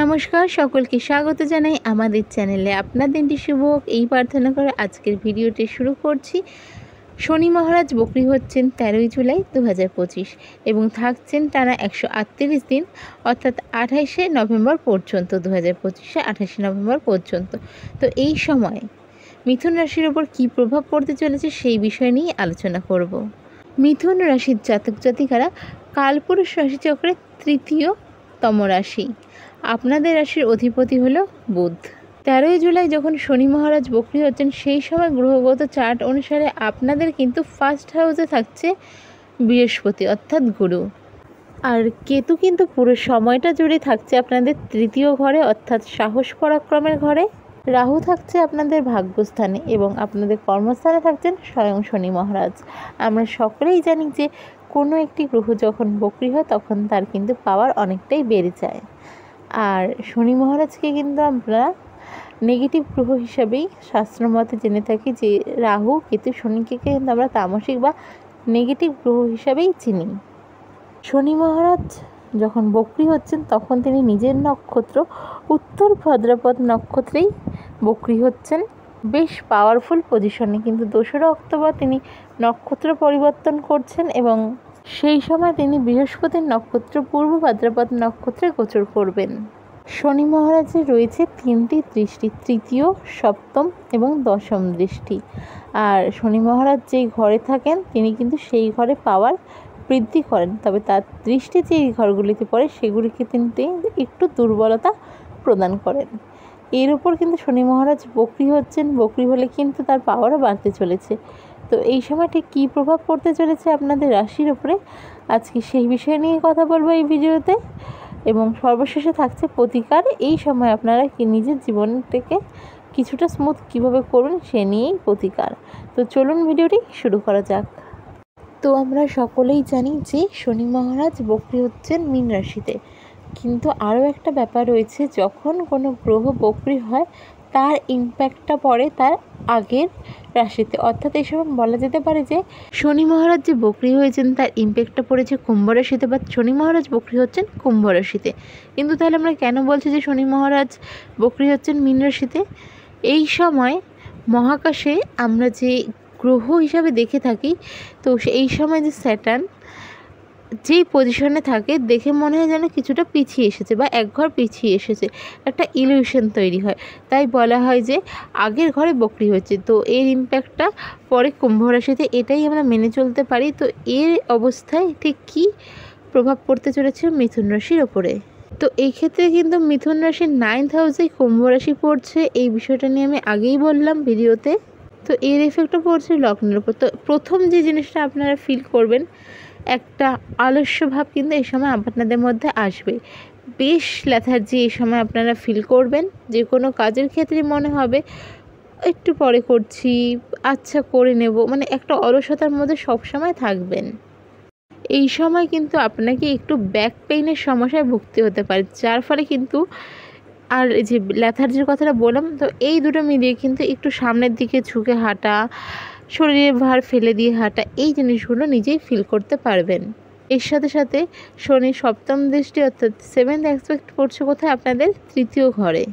নমস্কার, সকলকে স্বাগত জানাই আমাদের চ্যানেলে। আপনার দিনটি শুভ হোক এই প্রার্থনা করে আজকের ভিডিওটি শুরু করছি। শনি মহারাজ বকরি হচ্ছেন 13ই জুলাই 2025 এবং থাকছেন টানা 138 দিন, অর্থাৎ 28শে নভেম্বর পর্যন্ত। 2025-এ 28শে নভেম্বর পর্যন্ত। তো এই সময় মিথুন রাশির ওপর কী প্রভাব পড়তে চলেছে সেই বিষয় নিয়ে আলোচনা করব। মিথুন রাশির জাতক জাতিকারা কালপুরুষ রাশিচক্রের তৃতীয়তম রাশি। আপনাদের রাশির অধিপতি হলো বুধ। 13ই জুলাই যখন শনি মহারাজ বকরি হচ্ছেন সেই সময় গ্রহগত চার্ট অনুসারে আপনাদের কিন্তু ফার্স্ট হাউসে থাকছে বৃহস্পতি অর্থাৎ গুরু, আর কেতু কিন্তু পুরো সময়টা জুড়ে থাকছে আপনাদের তৃতীয় ঘরে অর্থাৎ সাহস পরাক্রমের ঘরে। রাহু থাকছে আপনাদের ভাগ্যস্থানে এবং আপনাদের কর্মস্থানে থাকছেন স্বয়ং শনি মহারাজ। আমরা সকলেই জানি যে কোনো একটি গ্রহ যখন বকরি হয় তখন তার কিন্তু পাওয়ার অনেকটাই বেড়ে যায়। আর শনি মহারাজকে কিন্তু আমরা নেগেটিভ গ্রহ হিসাবেই শাস্ত্রমতে জেনে থাকি, যে রাহু কেতু শনিকে কিন্তু আমরা তামসিক বা নেগেটিভ গ্রহ হিসাবেই চিনি। শনি মহারাজ যখন বকরি হচ্ছেন তখন তিনি নিজের নক্ষত্র উত্তর ভাদ্রপদ নক্ষত্রেই বকরি হচ্ছেন, বেশ পাওয়ারফুল পজিশনে। কিন্তু 2রা অক্টোবর তিনি নক্ষত্র পরিবর্তন করছেন এবং সেই সময় তিনি বৃহস্পতির নক্ষত্র পূর্ব ভাদ্রপদ নক্ষত্রে গোচর করবেন। শনি মহারাজের রয়েছে 3টি দৃষ্টি, তৃতীয়, সপ্তম এবং দশম দৃষ্টি। আর শনি মহারাজ যেই ঘরে থাকেন তিনি কিন্তু সেই ঘরে পাওয়ার বৃদ্ধি করেন, তবে তার দৃষ্টি যেই ঘরগুলিতে পড়ে সেগুলিকে তিনি একটু দুর্বলতা প্রদান করেন। এর উপর কিন্তু শনি মহারাজ বকরি হচ্ছেন, বকরি হলে কিন্তু তার পাওয়ারও বাড়তে চলেছে। তো এই সময় ঠিক কী প্রভাব পড়তে চলেছে আপনাদের রাশির উপরে, আজকে সেই বিষয় নিয়ে কথা বলবো এই ভিডিওতে। এবং সর্বশেষে থাকছে প্রতিকার। এই সময় আপনারা কি নিজের জীবনটাকে কিছুটা স্মুথ কীভাবে করবেন সে নিয়েই প্রতিকার। তো চলুন ভিডিওটি শুরু করা যাক। তো আমরা সকলেই জানি যে শনি মহারাজ বকরি হচ্ছেন মীন রাশিতে, কিন্তু আরও একটা ব্যাপার রয়েছে, যখন কোনো গ্রহ বকরি হয় তার ইম্প্যাক্টটা পড়ে তার আগের রাশিতে। অর্থাৎ এই সময় বলা যেতে পারে যে শনি মহারাজ যে বকরি হয়েছেন তার ইম্প্যাক্টটা পড়েছে কুম্ভ রাশিতে, বা শনি মহারাজ বকরি হচ্ছেন কুম্ভ রাশিতে। কিন্তু তাহলে আমরা কেন বলছি যে শনি মহারাজ বকরি হচ্ছেন মীন রাশিতে? এই সময় মহাকাশে আমরা যে গ্রহ হিসাবে দেখে থাকি, তো এই সময় যে স্যাটার্ন যেই পজিশনে থাকে দেখে মনে হয় যেন কিছুটা পিছিয়ে এসেছে বা এক ঘর পিছিয়ে এসেছে, একটা ইলিউশন তৈরি হয়। তাই বলা হয় যে আগের ঘরে বকরি হচ্ছে। তো এর ইম্প্যাক্টটা পরে কুম্ভ রাশিতে, এটাই আমরা মেনে চলতে পারি। তো এর অবস্থায় ঠিক কী প্রভাব পড়তে চলেছে মিথুন রাশির ওপরে? তো এই ক্ষেত্রে কিন্তু মিথুন রাশির 9th হাউসেই কুম্ভ রাশি পড়ছে, এই বিষয়টা নিয়ে আমি আগেই বললাম ভিডিওতে। তো এর এফেক্টও পড়ছে লগ্নের উপর। তো প্রথম যে জিনিসটা আপনারা ফিল করবেন, একটা আলস্য ভাব কিন্তু এই সময় আপনাদের মধ্যে আসবে। বেশ লেথার্জি এই সময় আপনারা ফিল করবেন। যে কোনো কাজের ক্ষেত্রে মনে হবে একটু পরে করছি, আচ্ছা করে নেব, মানে একটা অলসতার মধ্যে সবসময় থাকবেন। এই সময় কিন্তু আপনাকে একটু ব্যাক পেইনের সমস্যায় ভুগতে হতে পারে, যার ফলে কিন্তু, আর এই যে লেথার্জির কথাটা বললাম, তো এই দুটো মিলিয়ে কিন্তু একটু সামনের দিকে ঝুঁকে হাঁটা, শরীরে ভার ফেলে দিয়ে হাঁটা, এই জিনিসগুলো নিজেই ফিল করতে পারবেন। এর সাথে সাথে শনি সপ্তম দৃষ্টি অর্থাৎ 7th অ্যাসপেক্ট পড়ছে কোথায়? আপনাদের তৃতীয় ঘরে।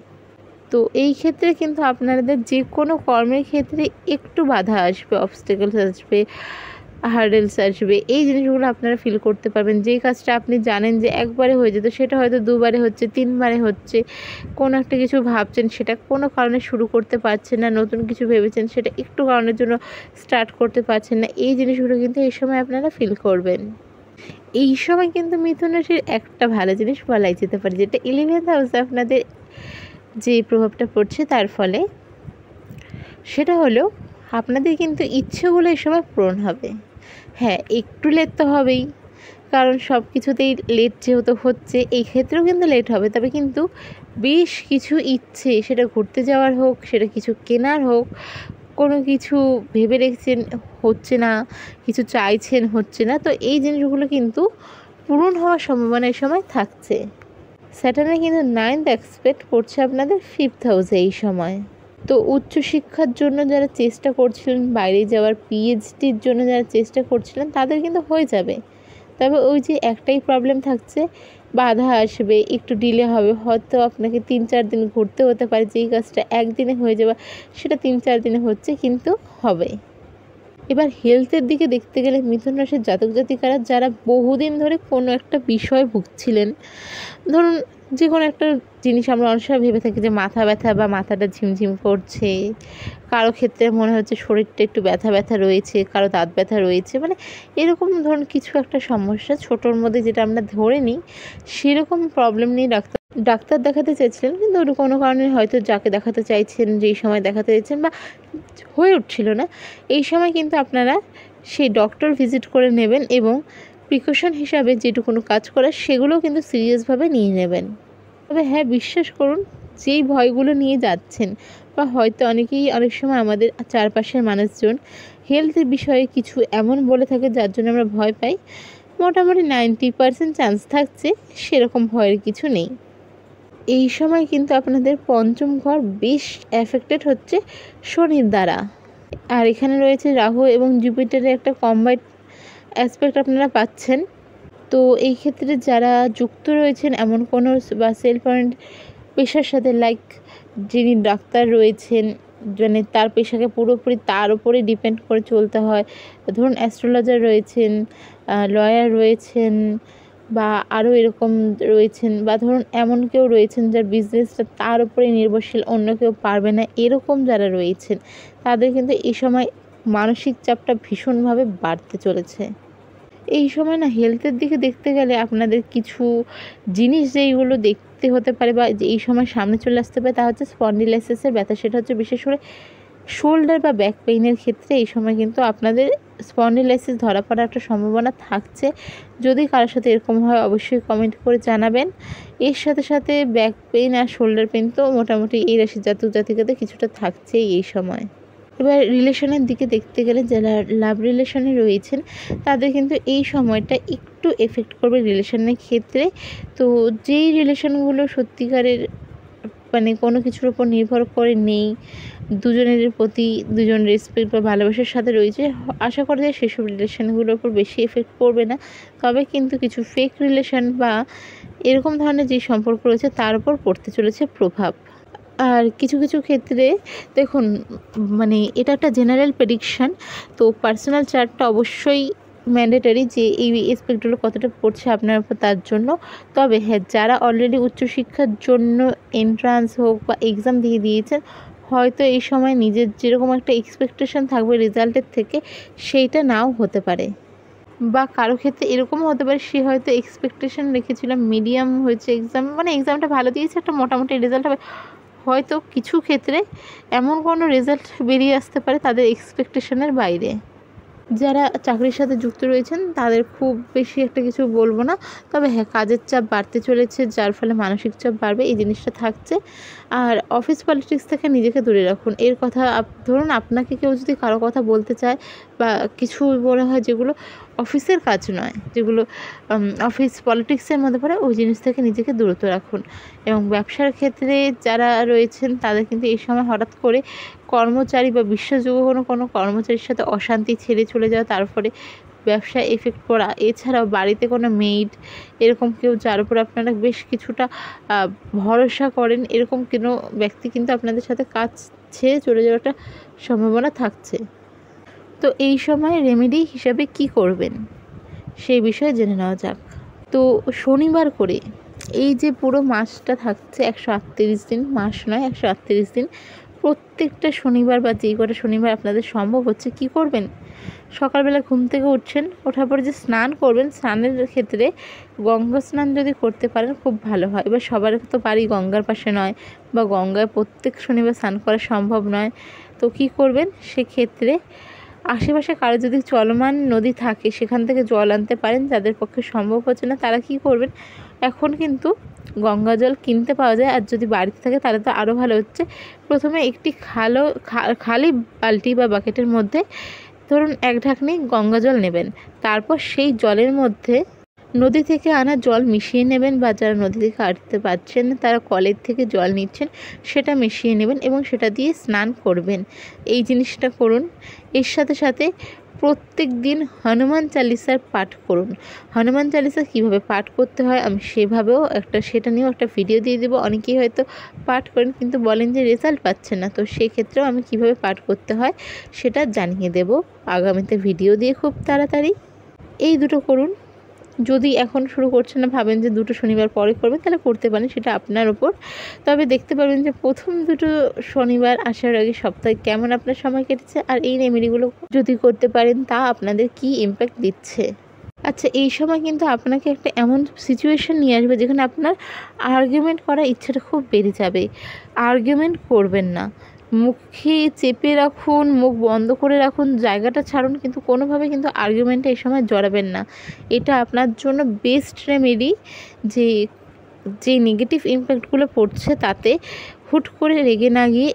তো এই ক্ষেত্রে কিন্তু আপনাদের যে কোনো কর্মের ক্ষেত্রে একটু বাধা আসবে, অবস্টেকলস আসবে, হার্ডেলস আসবে। এই জিনিসগুলো আপনারা ফিল করতে পারবেন। যেই কাজটা আপনি জানেন যে একবারে হয়ে যেত, সেটা হয়তো 2বারে হচ্ছে, 3বারে হচ্ছে। কোনো একটা কিছু ভাবছেন, সেটা কোনো কারণে শুরু করতে পারছেন না। নতুন কিছু ভেবেছেন, সেটা একটু কারণের জন্য স্টার্ট করতে পারছেন না। এই জিনিসগুলো কিন্তু এই সময় আপনারা ফিল করবেন। এই সময় কিন্তু মিথুন রাশির একটা ভালো জিনিস বলাই যেতে পারে, যেটা 11th হাউসে আপনাদের যে প্রভাবটা পড়ছে তার ফলে, সেটা হলো আপনাদের কিন্তু ইচ্ছেগুলো এই সময় পূরণ হবে। হ্যাঁ, একটু লেট তো হবেই, কারণ সব কিছুতেই লেট যেহেতু হচ্ছে, এই ক্ষেত্রেও কিন্তু লেট হবে। তবে কিন্তু বেশ কিছু ইচ্ছে, সেটা ঘুরতে যাওয়ার হোক, সেটা কিছু কেনার হোক, কোনো কিছু ভেবে রেখেছেন হচ্ছে না, কিছু চাইছেন হচ্ছে না, তো এই জিনিসগুলো কিন্তু পূরণ হওয়ার সম্ভাবনা এই সময় থাকছে। স্যাটার্নে কিন্তু 9th অ্যাসপেক্ট পড়ছে আপনাদের 5th হাউসে এই সময়। তো উচ্চশিক্ষার জন্য যারা চেষ্টা করছিলেন, বাইরে যাওয়ার পিএইচডির জন্য যারা চেষ্টা করছিলেন, তাদের কিন্তু হয়ে যাবে। তবে ওই যে একটাই প্রবলেম থাকছে, বাধা আসবে, একটু ডিলে হবে, হয়তো আপনাকে 3-4 দিন ঘুরতে হতে পারে। যেই কাজটা একদিনে হয়ে যাবে সেটা 3-4 দিনে হচ্ছে, কিন্তু হবে। এবার হেলথের দিকে দেখতে গেলে মিথুন রাশির জাতক জাতিকারা যারা বহুদিন ধরে কোনো একটা বিষয় ভুগছিলেন, ধরুন যে কোনো একটা জিনিস আমরা অনেক সময় ভেবে থাকি যে মাথা ব্যথা বা মাথাটা ঝিমঝিম করছে, কারো ক্ষেত্রে মনে হচ্ছে শরীরটা একটু ব্যথা ব্যথা রয়েছে, কারো দাঁত ব্যথা রয়েছে, মানে এরকম ধরুন কিছু একটা সমস্যা ছোটোর মধ্যে যেটা আমরা ধরে নিই, সেরকম প্রবলেম নিয়ে ডাক্তার দেখাতে চাইছিলেন, কিন্তু কোনো কারণে হয়তো যাকে দেখাতে চাইছেন যেই সময় দেখাতে চাইছেন বা হয়ে উঠছিল না, এই সময় কিন্তু আপনারা সেই ডক্টর ভিজিট করে নেবেন এবং প্রিকশন হিসাবে যেটুকুনো কাজ করার সেগুলোও কিন্তু সিরিয়াসভাবে নিয়ে নেবেন। তবে হ্যাঁ, বিশ্বাস করুন, যেই ভয়গুলো নিয়ে যাচ্ছেন বা হয়তো অনেকেই অনেক সময় আমাদের চারপাশের মানুষজন হেলথের বিষয়ে কিছু এমন বলে থাকে যার জন্য আমরা ভয় পাই, মোটামুটি 90% চান্স থাকছে সেরকম ভয়ের কিছু নেই। এই সময় কিন্তু আপনাদের পঞ্চম ঘর বেশ অ্যাফেক্টেড হচ্ছে শনির দ্বারা, আর এখানে রয়েছে রাহু এবং জুপিটারের একটা কম্বাইন্ড অ্যাসপেক্ট আপনারা পাচ্ছেন। তো এই ক্ষেত্রে যারা যুক্ত রয়েছেন এমন কোনো বা সেলফ এন্ড পেশার সাথে, লাইক যিনি ডাক্তার রয়েছেন, মানে তার পেশাকে পুরোপুরি তার উপরে ডিপেন্ড করে চলতে হয়, ধরুন অ্যাস্ট্রোলজার রয়েছেন, লয়ার রয়েছেন, বা আরও এরকম রয়েছেন, বা ধরুন এমন কেউ রয়েছেন যার বিজনেসটা তার উপরে নির্ভরশীল, অন্য কেউ পারবে না, এরকম যারা রয়েছেন তাদের কিন্তু এই সময় মানসিক চাপটা ভীষণভাবে বাড়তে চলেছে। এই সময় না হেলথের দিকে দেখতে গেলে আপনাদের কিছু জিনিস যেইগুলো দেখতে হতে পারে বা যে এই সময় সামনে চলে আসতে পারে, তা হচ্ছে স্পন্ডিলাইসিসের ব্যথা। সেটা হচ্ছে বিশেষ করে শোল্ডার বা ব্যাক পেইনের ক্ষেত্রে এই সময় কিন্তু আপনাদের স্পন্ডিলাইসিস ধরা পড়ার একটা সম্ভাবনা থাকছে। যদি কারোর সাথে এরকম হয় অবশ্যই কমেন্ট করে জানাবেন। এর সাথে সাথে ব্যাক পেইন আর শোল্ডার পেইন তো মোটামুটি এই রাশির জাতক জাতিকাদের কিছুটা থাকছেই এই সময়। এবার রিলেশনের দিকে দেখতে গেলে যারা লাভ রিলেশনে রয়েছেন তাদের কিন্তু এই সময়টা একটু এফেক্ট করবে রিলেশনের ক্ষেত্রে। তো যেই রিলেশনগুলো সত্যিকারের মানে কোনো কিছুর উপর নির্ভর করে নেই, দুজনের প্রতি দুজন রেসপেক্ট বা ভালোবাসার সাথে রয়েছে, আশা করা যায় সেসব রিলেশনগুলোর উপর বেশি এফেক্ট পড়বে না। তবে কিন্তু কিছু ফেক রিলেশন বা এরকম ধরনের যে সম্পর্ক রয়েছে তার উপর পড়তে চলেছে প্রভাব। আর কিছু কিছু ক্ষেত্রে দেখুন, মানে এটা একটা জেনারেল প্রেডিকশান, তো পার্সোনাল চার্টটা অবশ্যই ম্যান্ডেটারি যে এই এসপেক্টগুলো কতটা পড়ছে আপনার উপর তার জন্য। তবে হ্যাঁ, যারা অলরেডি উচ্চশিক্ষার জন্য এন্ট্রান্স হোক বা এক্সাম দিয়ে দিয়েছেন, হয়তো এই সময় নিজের যেরকম একটা এক্সপেকটেশন থাকবে রেজাল্টের থেকে, সেইটা নাও হতে পারে। বা কারো ক্ষেত্রে এরকমও হতে পারে সে হয়তো এক্সপেকটেশন রেখেছিল মিডিয়াম হয়েছে এক্সাম, মানে এক্সামটা ভালো দিয়েছে, একটা মোটামুটি রেজাল্ট হবে, হয়তো কিছু ক্ষেত্রে এমন কোনো রেজাল্ট বেরিয়ে আসতে পারে তাদের এক্সপেকটেশনের বাইরে। যারা চাকরির সাথে যুক্ত রয়েছেন তাদের খুব বেশি একটা কিছু বলবো না, তবে হ্যাঁ, কাজের চাপ বাড়তে চলেছে যার ফলে মানসিক চাপ বাড়বে, এই জিনিসটা থাকছে। আর অফিস পলিটিক্স থেকে নিজেকে দূরে রাখুন। এর কথা ধরুন আপনাকে কেউ যদি কারো কথা বলতে চায় বা কিছু মনে হয় যেগুলো অফিসের কাজ নয়, যেগুলো অফিস পলিটিক্সের মধ্যে পড়ে, ওই জিনিস থেকে নিজেকে দূরত রাখুন। এবং ব্যবসার ক্ষেত্রে যারা রয়েছেন তাদের কিন্তু এই সময় হঠাৎ করে কর্মচারী বা বিশ্বাসযোগ্য কোনো কর্মচারীর সাথে অশান্তি ছেড়ে চলে যাওয়া, তারপরে ব্যবসায় এফেক্ট পড়া, এছাড়াও বাড়িতে কোনো মেইড এরকম কেউ যার উপর আপনারা বেশ কিছুটা ভরসা করেন, এরকম কোনো ব্যক্তি কিন্তু আপনাদের সাথে কাজ ছেড়ে চলে যাওয়ার একটা সম্ভাবনা থাকছে। তো এই সময় রেমেডি হিসাবে কি করবেন সেই বিষয়ে জেনে নেওয়া যাক। তো শনিবার করে এই যে পুরো মাসটা থাকছে 138 দিন, মাস নয় 138 দিন, প্রত্যেকটা শনিবার বা যেই কটা শনিবার আপনাদের সম্ভব হচ্ছে কি করবেন, সকালবেলা ঘুম থেকে উঠছেন, ওঠার পরে যে স্নান করবেন, স্নানের ক্ষেত্রে গঙ্গা স্নান যদি করতে পারেন খুব ভালো হয়। এবার সবার তো বাড়ি গঙ্গার পাশে নয় বা গঙ্গায় প্রত্যেক শনিবার স্নান করা সম্ভব নয়, তো কি করবেন সেক্ষেত্রে আশেপাশে কারো যদি চলমান নদী থাকে সেখান থেকে জল আনতে পারেন, যাদের পক্ষে সম্ভব হচ্ছে না তারা কি করবেন, এখন কিন্তু গঙ্গা জল কিনতে পাওয়া যায়, আর যদি বাড়িতে থাকে তাহলে তো আরও ভালো হচ্ছে। প্রথমে একটি খালি বালতি বা বাকেটের মধ্যে ধরুন 1 ঢাকনি গঙ্গা জল নেবেন, তারপর সেই জলের মধ্যে নদী থেকে আনা জল মিশিয়ে নেবেন, বা যারা নদী থেকে আনতে পারছেন না তারা কলের থেকে জল নিচ্ছেন সেটা মিশিয়ে নেবেন এবং সেটা দিয়ে স্নান করবেন। এই জিনিসটা করুন। এর সাথে সাথে প্রত্যেক দিন হনুমান চালিসার পাঠ করুন। হনুমান চালিসা কীভাবে পাঠ করতে হয় আমি সেভাবেও সেটা নিয়েও একটা ভিডিও দিয়ে দেবো। অনেকেই হয়তো পাঠ করেন কিন্তু বলেন যে রেজাল্ট পাচ্ছেন না, তো সেক্ষেত্রেও আমি কীভাবে পাঠ করতে হয় সেটা জানিয়ে দেব আগামীতে ভিডিও দিয়ে খুব তাড়াতাড়ি। এই দুটো করুন। যদি এখন শুরু করছেন না, ভাবেন যে দুটো শনিবার পরে করবেন, তাহলে করতে পারেন, সেটা আপনার ওপর। তবে দেখতে পারবেন যে প্রথম দুটো শনিবার আসার আগে সপ্তাহে কেমন আপনার সময় কেটেছে, আর এই রেমেডিগুলো যদি করতে পারেন তা আপনাদের কি ইম্প্যাক্ট দিচ্ছে। আচ্ছা, এই সময় কিন্তু আপনাকে একটা এমন সিচুয়েশন নিয়ে আসবে যেখানে আপনার আর্গুমেন্ট করার ইচ্ছাটা খুব বেড়ে যাবে। আর্গুমেন্ট করবেন না, মুখে চেপে রাখুন, মুখ বন্ধ করে রাখুন, জায়গাটা ছাড়ুন, কিন্তু কোনোভাবে কিন্তু আর্গুমেন্টে এই সময় জড়াবেন না। এটা আপনার জন্য বেস্ট রেমেডি। যে নেগেটিভ ইম্প্যাক্টগুলো পড়ছে তাতে হুট করে রেগে না গিয়ে,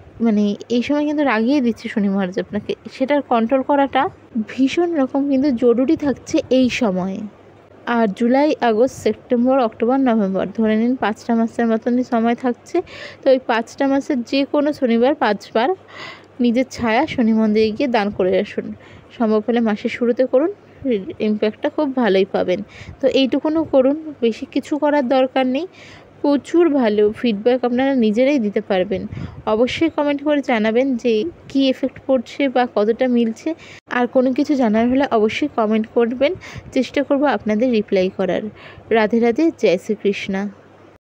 এই সময় কিন্তু রাগিয়ে দিচ্ছে শনি মহারাজ আপনাকে, সেটার কন্ট্রোল করাটা ভীষণ রকম কিন্তু জরুরি থাকছে এই সময়ে। আর July, August, September, October, November ধরে নিন 5টা মাসের মতনই সময় থাকছে। তো ওই 5টা মাসের যে কোনো শনিবার 5বার নিজের ছায়া শনি মন্দিরে গিয়ে দান করে আসুন। সম্ভব হলে মাসের শুরুতে করুন, ইম্প্যাক্টটা খুব ভালোই পাবেন। তো এইটুকুনও করুন, বেশি কিছু করার দরকার নেই। প্রচুর ভালো ফিডব্যাক আপনারা নিজেরাই দিতে পারবেন। অবশ্যই কমেন্ট করে জানাবেন যে কী এফেক্ট পড়ছে বা কতটা মিলছে। আর কোনো কিছু জানার হলে অবশ্যই কমেন্ট করবেন, চেষ্টা করব আপনাদের রিপ্লাই করার। রাধে রাধে, জয় শ্রীকৃষ্ণ।